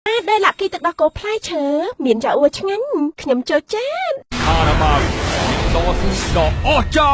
ได้หลับกี่ตึกดอกโกพลายเชอเหมียนจะอวดงั้นขยำโจจ้าคาราบาวดอสดออจ้า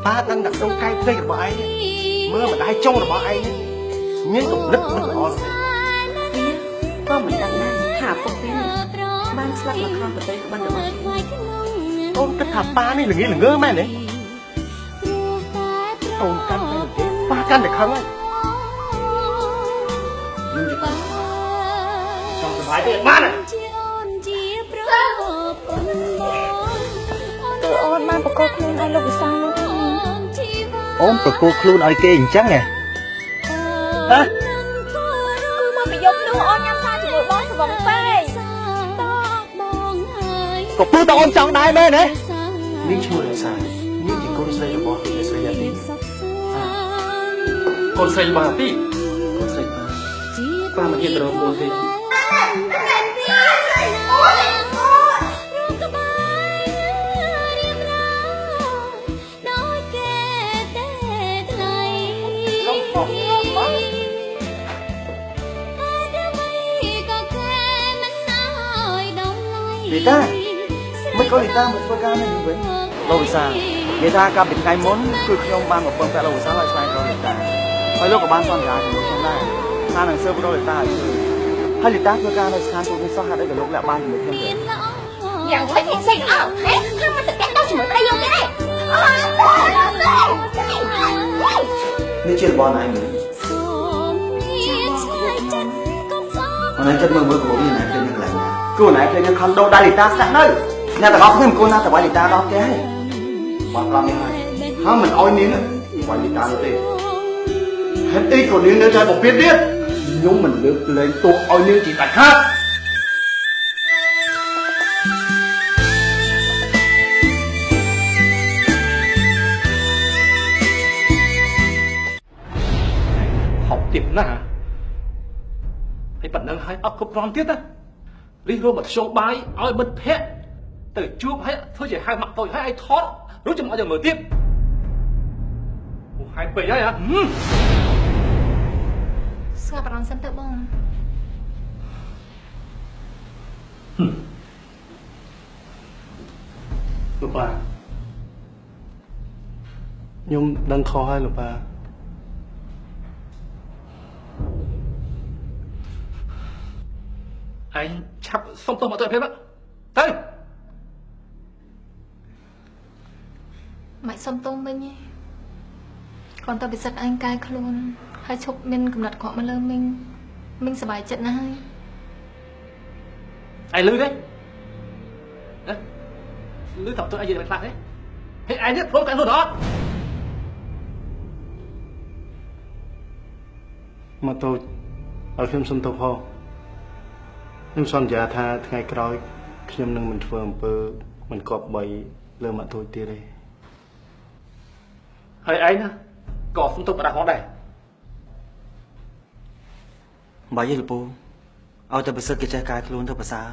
ป้าตั้งดักตรงใกล้เพลงរបស់ឯងមើលមិនដែរចុងរបស់ឯងមានគំនិតមិនល្អទេក៏មិនដឹងដែរថាពុកនេះបានស្លាប់នៅក្នុងប្រទេសបានរបស់អូនគិតថាប៉ានេះល្ងើមែនទេអូនកាន់តែទេប៉ាកាន់តែខឹងហើយចង់សុបាយទេបានតើអូនបានប្រកបខ្លួនឲ្យលោកវិសាលអូនប្រគល់ខ្លួនឲ្យគេអញ្ចឹងហ៎គឺមកប្រយុទ្ធនោះអូនញ៉ាំសាជាមួយបងស្វងពេកក៏ពូតអូនចង់ដែរមែនទេនេះឈ្មោះរសានេះជាកូនស្រីរបស់អ្នកស្រីអាទីកូនស្រីរបស់អាទីកូនស្រីប៉ាមិនហ៊ានទៅរកកូនទេលីតាមិនក៏លីតាមកធ្វើការនៅនេះវិញលោកវិសានិយាយថាកាលពីថ្ងៃមុនគឺខ្ញុំបានមកពឹងពាក់លោកវិសាឲ្យស្វែងរកលីតាហើយលោកក៏បានសន្យាជាមួយខ្ញុំដែរថានឹងស៊ើបរកលីតាឲ្យជួយហើយលីតាធ្វើការនៅស្ថានទូតនេះសោះហេតុអីក៏លោកលាក់បានជាមួយខ្ញុំទេយ៉ាងវិញផ្សេងអស់ហេខាងមកទឹកដល់ជាមួយប្តីយើងទេនេះជារបស់ណៃមើលអនឡាញចិត្តមើលក៏មានណៃពេលនេះកន្លែងណាគូណៃពេលនេះខំដោដាលីតាស្នាក់នៅអ្នកទាំងអស់គ្នាមិនគួរណាទៅវាយលីតាដល់គេហើយបងប្រាប់នេះហើយមិនអោយនាងវាយលីតានោះទេហេតុអីក៏នាងនៅតែបំពេញទៀតខ្ញុំមិនលើកលែងទោសឲ្យនាងជាដាច់ខាតហប់ទៀតណាហើយប៉ុណ្ណឹងហើយអត់គ្រប់គ្រាន់ទៀតណារិះរោមមកខ្ជុំបាយឲ្យមិត្តភ័ក្តិទៅជួបឲ្យធ្វើជាហៅមកតូចឲ្យថតរួចចាំឲ្យយើងមើលទៀតអូហើយពេកហើយហ៎ស្ងាត់បារម្ភសិនទៅបងលោកប៉ាខ្ញុំដឹងខុសហើយលោកប៉ាឯងឆាប់សុំទោសមកទៅភ្លាមទៅមិនសុំទោសមិញទេគ្រាន់តែពិសិដ្ឋឯងកាយខ្លួនហើយឈប់មានកំណត់ក្រក់មកលើមិញសប្បាយចិត្តណាស់ហើយឯងលឺទេលឺតើទៅឯងនិយាយមិនខ្លះទេហេឯងនេះព្រមកាន់ខ្លួនអត់មកទៅឲ្យខ្ញុំសុំទោសផងខ្ញុំសន្យាថាថ្ងៃក្រោយខ្ញុំនឹងមិនធ្វើអំពើមិនគប្បីលើម៉ាក់ទូចទៀតទេហើយឯងណាក៏សុំទោសបដាផងដែរបាយទេលពូឲ្យតែប្រសិទ្ធគេចេះកាយខ្លួនទៅប្រសើរ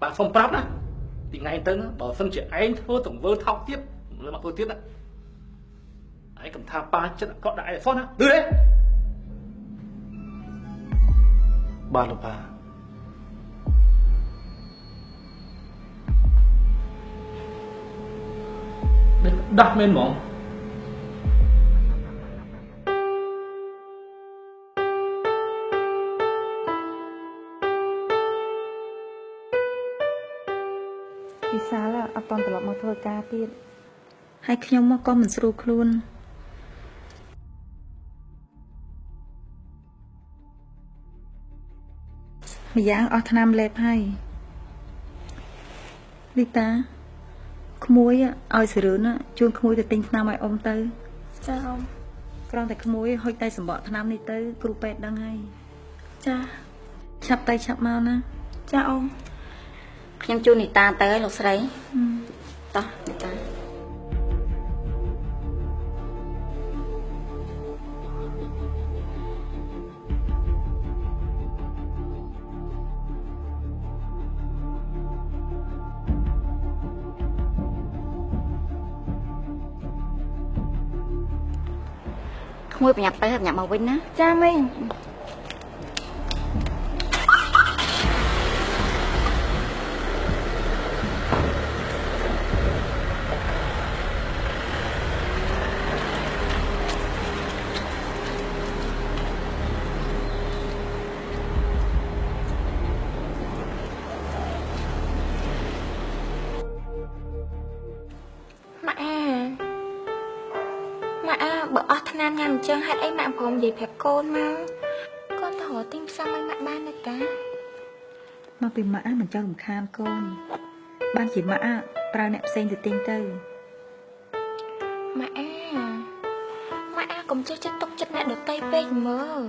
បាទសុំប្រាប់ណាពីថ្ងៃទៅណាបើសិនជាឯងធ្វើទង្វើថោកទៀតលើម៉ាក់ទូចទៀតណាឯងកំថាប៉ាចិត្តក៏ដាក់ឯងអត់សោះណាឮទេបាទលោកប៉ាដាស់មែនហ្មងវិសាលអត់តន់ត្រឡប់មកធ្វើការទៀតហើយខ្ញុំមកក៏មិនស្រួលខ្លួនម្យ៉ាងអស់ឆ្នាំលេបហើយ លីតាក្មួយឲ្យសរឿនជួនក្មួយទៅទិញថ្នាំឲ្យអ៊ំទៅចាអ៊ំគ្រាន់តែក្មួយហុចតែសម្បកថ្នាំនេះទៅគ្រូពេទ្យដឹងហើយចាឆាប់ទៅឆាប់មកណាចាអ៊ំខ្ញុំជូននីតាទៅលោកស្រីតោះនីតាក្មួយប្រញាប់ទៅប្រញាប់មកវិញណាចាមីងបើអស់ថ្នាំញ៉ាំអញ្ចឹងហេតុអីម៉ាក់ព្រមនិយាយប្រាប់កូនមកកូនទៅរកទិញផ្សំឲ្យម៉ាក់បានទេតាមកពីម៉ាក់មិនចង់រំខានកូនបានជាម៉ាក់ប្រើអ្នកផ្សេងទៅទិញទៅម៉ាក់កុំចេះចិត្តទុកចិត្តអ្នកដទៃពេកមើល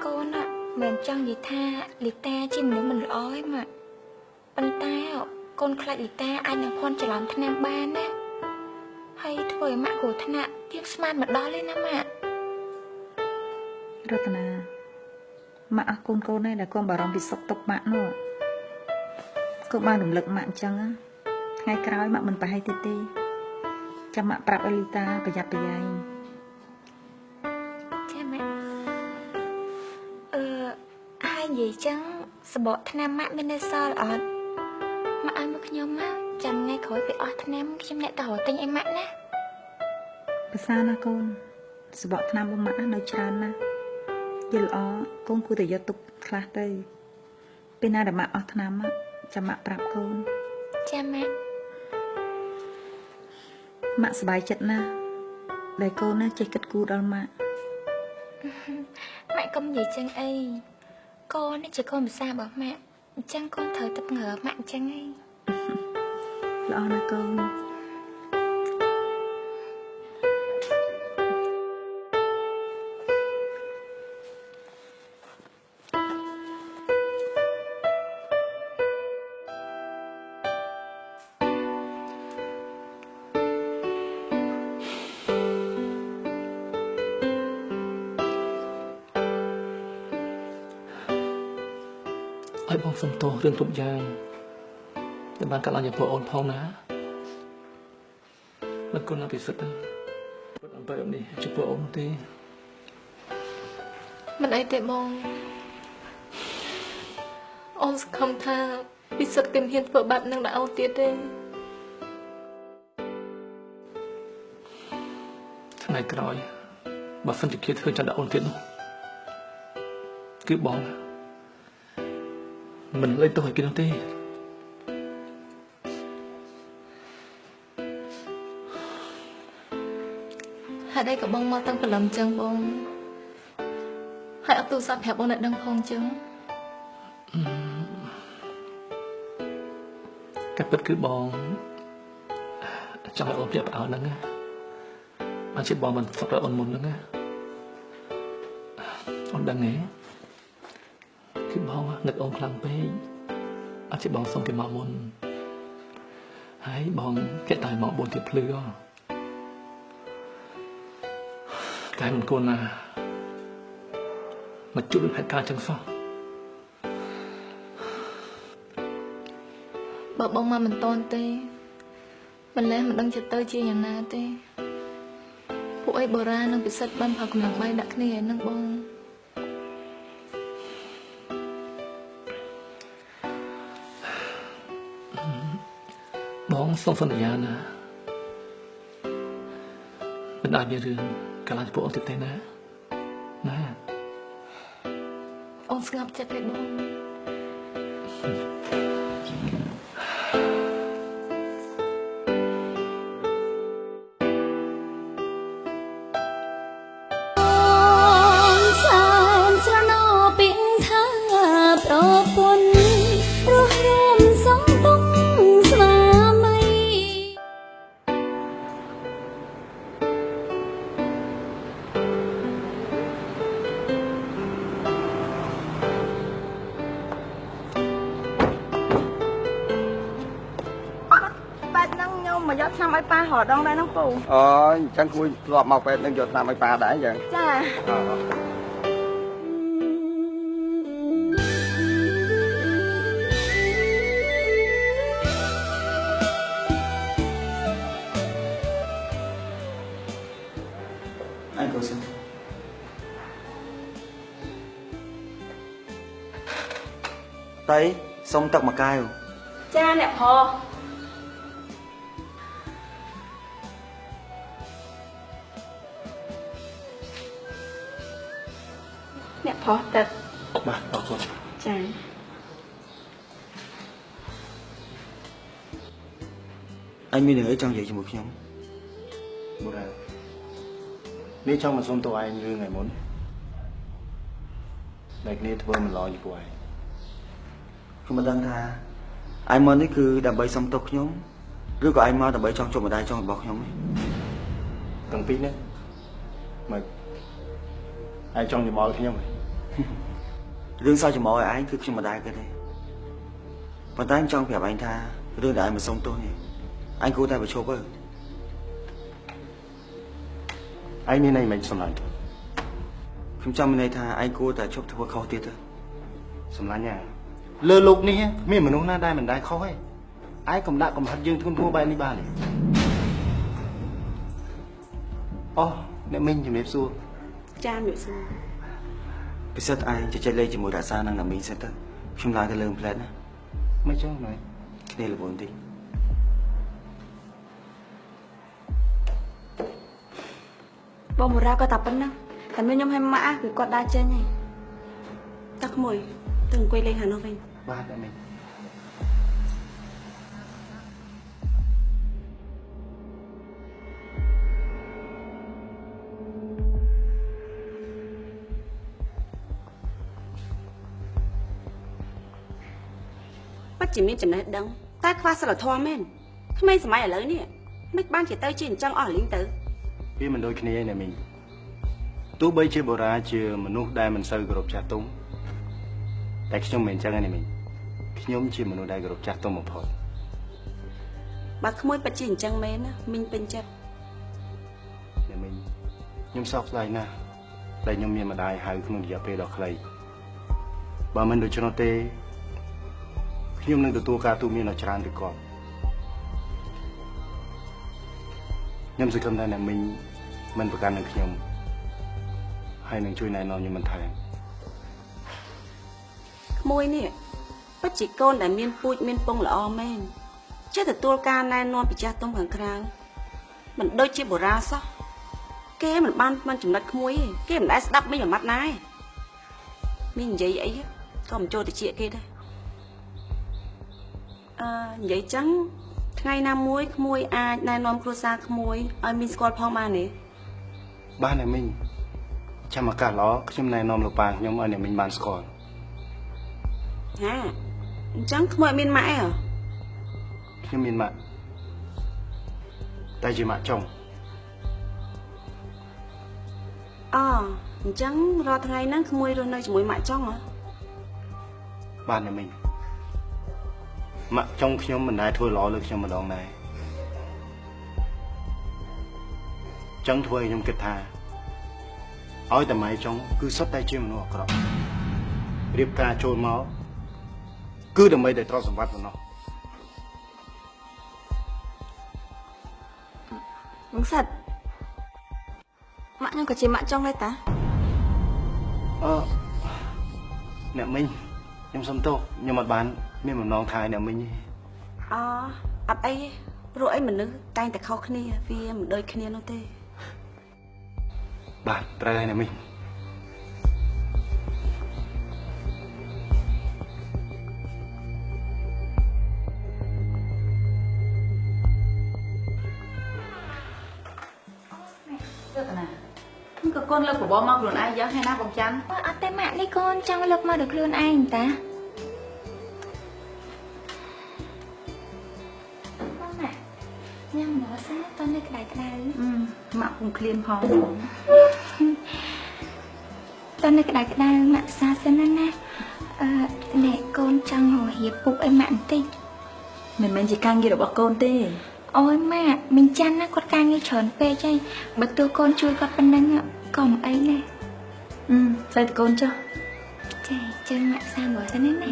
កូនមិនចង់និយាយថាលីតាជាមនុស្សមិនល្អទេម៉ាក់ប៉ុន្តែកូនខ្លាចលីតាអាចនឹងភ័ន្តច្រឡំថ្នាំបានណាហើយធ្វើឲ្យម៉ាក់គ្រោះថ្នាក់ទៀងស្មានមកដល់ទេណាម៉ាក់រតនាម៉ាក់អស់កូននេះដែលគាត់បារម្ភពីសុខទុក្ខម៉ាក់នោះគាត់បានរំលឹកម៉ាក់អញ្ចឹងថ្ងៃក្រោយម៉ាក់មិនប្រហែលទៀតទេចាំម៉ាក់ប្រាប់អេលីតាប្រយ័ត្នប្រយែងចាម៉ាក់ហើយនិយាយអញ្ចឹងសបកថ្នាំម៉ាក់មាននៅសល់អត់ម៉ាក់ឲ្យមកខ្ញុំណាចាំថ្ងៃក្រោយពេលអស់ថ្នាំខ្ញុំអ្នកទៅរកទិញឲ្យម៉ាក់ណាភាសាណាកូនសបកថ្នាំរបស់ម៉ាក់នៅច្រើនណាស់យល់ល្អកូនគួរតែយកទុកខ្លះទៅពេលណាដែលម៉ាក់អស់ថ្នាំចាំម៉ាក់ប្រាប់កូនចាម៉ាក់ម៉ាក់សប្បាយចិត្តណាស់ដែលកូនចេះគិតគូរដល់ម៉ាក់ម៉ាក់កុំនិយាយចឹងអីកូននេះជាកូនភាសារបស់ម៉ាក់អញ្ចឹងកូនត្រូវទឹកងើម៉ាក់អញ្ចឹងឯងល្អណាស់កូនឲ្យបងសុំទោសរឿងគ្រប់យ៉ាងដែលបានកាត់ឡើងចំពោះអូនផងណាលោកគុណអភិសិទ្ធពុតអំបែបនេះចំពោះអូនទេមិនអីទេបងអូនសង្ឃឹមថាពិសិដ្ឋគេមិនហ៊ានធ្វើបែបនឹងដល់អូនទៀតទេថ្ងៃក្រោយបើសិនជាគេធ្វើចាំដល់អូនទៀតនោះគឺបងមិនលេចទោសឲ្យគេនោះទេហេតុអីក៏បងមកតាំងព្រលឹមចឹងបងហើយអត់ទូរស័ព្ទប្រាប់បងឲ្យដឹងផងចឹងកាពិតគឺបងចង់ឲ្យអូនភ្ញាក់ផ្អើលហ្នឹងបានជាបងមិនសុខដល់អូនមុនហ្នឹងណាអូនដឹងទេគឺបងនឹកអូនខ្លាំងពេកអត់ជាបងសុំពីមកមុនហើយបងគេតែមក4ទៀតភ្លឺតែមិនគួរណាមកជួបហេតុការណ៍ចឹងសោះបើបងមកមិនតន់ទេម្លេះមិនដឹងចិត្តទៅជាយ៉ាងណាទេពួកអីបុរាណនឹងពិសិដ្ឋបានផៅកម្លាំងបាយដាក់គ្នាហ្នឹងបងសូមសន្យាណាមិនអាចមានរឿងកាលណាពួកអូនទៀតទេណាអូនស្ងប់ចិត្តទេបងស្រណោពីថាប្រពន្ធរស់រំសង មកយកឆ្នាំឲ្យប៉ារដងដែរហ្នឹងពូ អូអញ្ចឹងគួរធ្លាប់មកពេទ្យនឹងយកឆ្នាំឲ្យប៉ាដែរអញ្ចឹង ចា anh cô xin tay xong tắc mà cay rồi ចាអ្នកផអ្នកផទឹក bà bảo cô ចា anh mới nói trong vậy cho một nhóm បុរាណនេះចង់មកសុំតួឯងរឿងថ្ងៃមុនដែលគ្នាធ្វើមិនល្អចំពោះឯង không mà đang tha anh muốn đấy cứ đầm bầy xong tộc nhóm cứ có anh mau đầm bầy trong chỗ mà đai trong bọc nhóm ấy ទាំងពីរនេះមកឯងចង់ញមល់ខ្ញុំហ៎ រឿងsao cho mọi anh cứ trong mà đai cái này còn tay anh trong phải anh thaរឿងដែលanh mà xong tôi này anh cố tay vào chộp ơi ឯងមានន័យមិនសម្លាញ់ ខ្ញុំចាំន័យថាឯងគួរតែជប់ធ្វើខុសទៀតទៅ សម្លាញ់ហ่าលើលោកនេះមានមនុស្សណាដែលមិនដែលខុសទេឯងកុំដាក់កំហិតយើងធ្ងន់ធ្ងរបែបនេះបានទេអូអ្នកមីងជំរាបសួរ ចាជំរាបសួរ ពិសិដ្ឋឯងជជែកលេងជាមួយរក្សានឹងណាមីងសិនទៅខ្ញុំឡើងទៅលើផ្លែតណា មិនចឹងណែ គ្នាលបងតិច បងបុរាក៏តែប៉ុណ្ណឹងតែមានខ្ញុំឲ្យម៉ាក់គឺគាត់ដើរចេញហើយតាក្មួយទៅអង្គុយលេងខាងនោះវិញ បាទអ្នកមីង ពិតជាមានចំណេះដឹងតែខ្វះសិលធម៌មែនក្មេងសម័យឥឡូវនេះមិនបានជាទៅជាអញ្ចឹងអស់លីងទៅ វាមិនដូចគ្នាទេអ្នកមីងទោះបីជាបុរាណជាមនុស្សដែលមិនសូវគោរពចាស់ទុំតែខ្ញុំមិនអញ្ចឹងទេអ្នកមីងខ្ញុំជាមនុស្សដែលគោរពចាស់ទុំបំផុត បើក្មួយពិតជាអញ្ចឹងមែនណាមីងពេញចិត្ត អ្នកមីងខ្ញុំសោកស្ដាយណាស់ដែលខ្ញុំមានម្ដាយហៅក្នុងរយៈពេលដ៏ខ្លីបើមិនដូច្នោះទេខ្ញុំនឹងទទួលការទូន្មានដ៏ច្រើនពីគាត់ខ្ញុំសង្ឃឹមថាអ្នកមីងមិនប្រកាន់នឹងខ្ញុំហើយនឹងជួយណែនាំខ្ញុំបន្ថែម ក្មួយនេះពិតជាកូនដែលមានពូជមានពងល្អមែនចេះទទួលការណែនាំពីចាស់ទុំខាងក្រៅមិនដូចជាបុរាណសោះគេមិនបានមិនចំណិតក្មួយទេគេមិនដែលស្ដាប់មីងមួយម៉ាត់ណាមីងនិយាយអីក៏មិនចូលទៅជាគេដែរនិយាយចឹងថ្ងៃណាមួយក្មួយអាចណែនាំគ្រួសារក្មួយឲ្យមីងស្គាល់ផងបានទេ បានអ្នកមីងចាំឱកាសល្អខ្ញុំណែនាំលោកប៉ាខ្ញុំឲ្យអ្នកមីងបានស្គាល់ ហាអញ្ចឹងក្មួយអត់មានម៉ាក់អីហ៎ ខ្ញុំមានម៉ាក់តែជាម៉ាក់ចុង អញ្ចឹងរាល់ថ្ងៃហ្នឹងក្មួយរស់នៅជាមួយម៉ាក់ចុងហ៎ បានអ្នកមីងម៉ាក់ចុងខ្ញុំមិនដែលធ្វើល្អលើខ្ញុំម្ដងដែរចឹងធ្វើឲ្យខ្ញុំគិតថាឲ្យតែម៉ែចុងគឺសុទ្ធតែជាមនុស្សអាក្រក់រៀបការចូលមកគឺដើម្បីតែទ្រព្យសម្បត្តិប៉ុណ្ណោះ បងសិតម៉ាក់ខ្ញុំក៏ជាម៉ាក់ចុងដែរតា អ្នកមីងខ្ញុំសុំទោសខ្ញុំអត់បានមានបំណងថាឲ្យអ្នកមីងទេ អត់អីទេព្រោះអីមនុស្សតែងតែខុសគ្នាវាមិនដូចគ្នានោះទេ បាទត្រូវហើយអ្នកមីង ก็ก้นเลิกผมบอกมาខ្លួនឯងយ៉ាងហើយណាបងច័ន្ទ បើអត់ទេម៉ាក់នេះកូនចង់លើកមកដល់ខ្លួនឯងតាបងម៉ាក់ញ៉ាំមកសាតើនៅក្តៅក្តៅ ម៉ាក់ពុំឃ្លានផង តើនៅក្តៅក្តៅម៉ាក់សាសិនណាអ្នកកូនចង់រហៀបពុកឲ្យម៉ាក់បន្តិច មិនមែនជាការងាររបស់កូនទេ ôi mà mình chăn á con càng nghe tròn phê chay bật tôi con chui con bên nâng ạ còn ấy nè xây từ con chưa chay chơi mẹ sao rồi thế này nè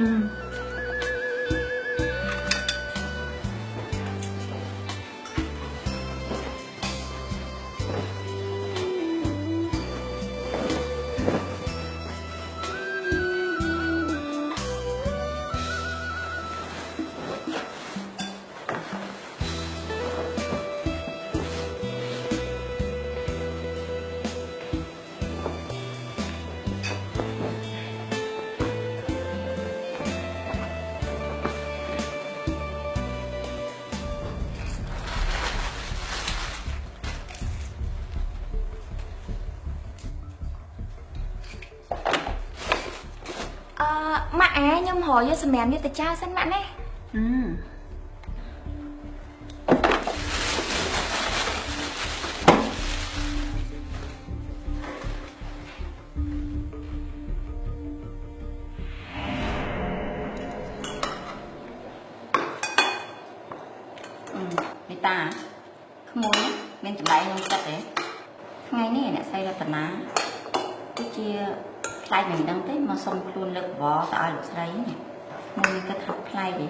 mẹ á nhưng hỏi với sầm mèn như tờ cha sân mẹ này Người ta không muốn bên trong đây không chắc đấy ngay này lại xây ra tận á cái chia khai mình đang tới mà xong luôn lực vỏ tại lực đấy này mua cái thạch khai đi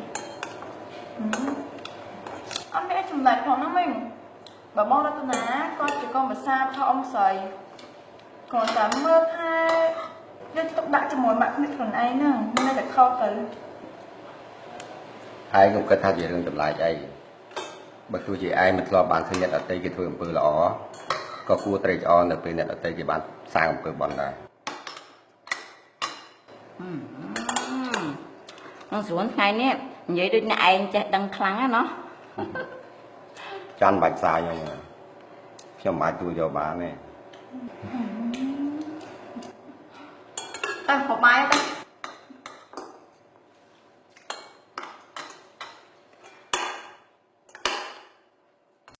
anh biết chùm lại phòng nó mình bà bon ra tận á con chỉ con mà xa cho ông sầy còn cả mơ hai nên tụi bạn cho mỗi bạn không biết còn ai nữa nên là khâu từ ឯងខ្ញុំគិតថាជារឿងចម្លែកអីបើទោះជាឯងមិនធ្លាប់បានឃើញអ្នកដទៃគេធ្វើអំពើល្អក៏គួរត្រេកអរនៅពេលអ្នកដទៃគេបានសាងអំពើបន់ដែរ nó xuống ngày nè vậy đôi này chạy đằng khăn á nó ចាន់បាច់សាយខ្ញុំមិនអាចទូយកបានទេ à có bài ta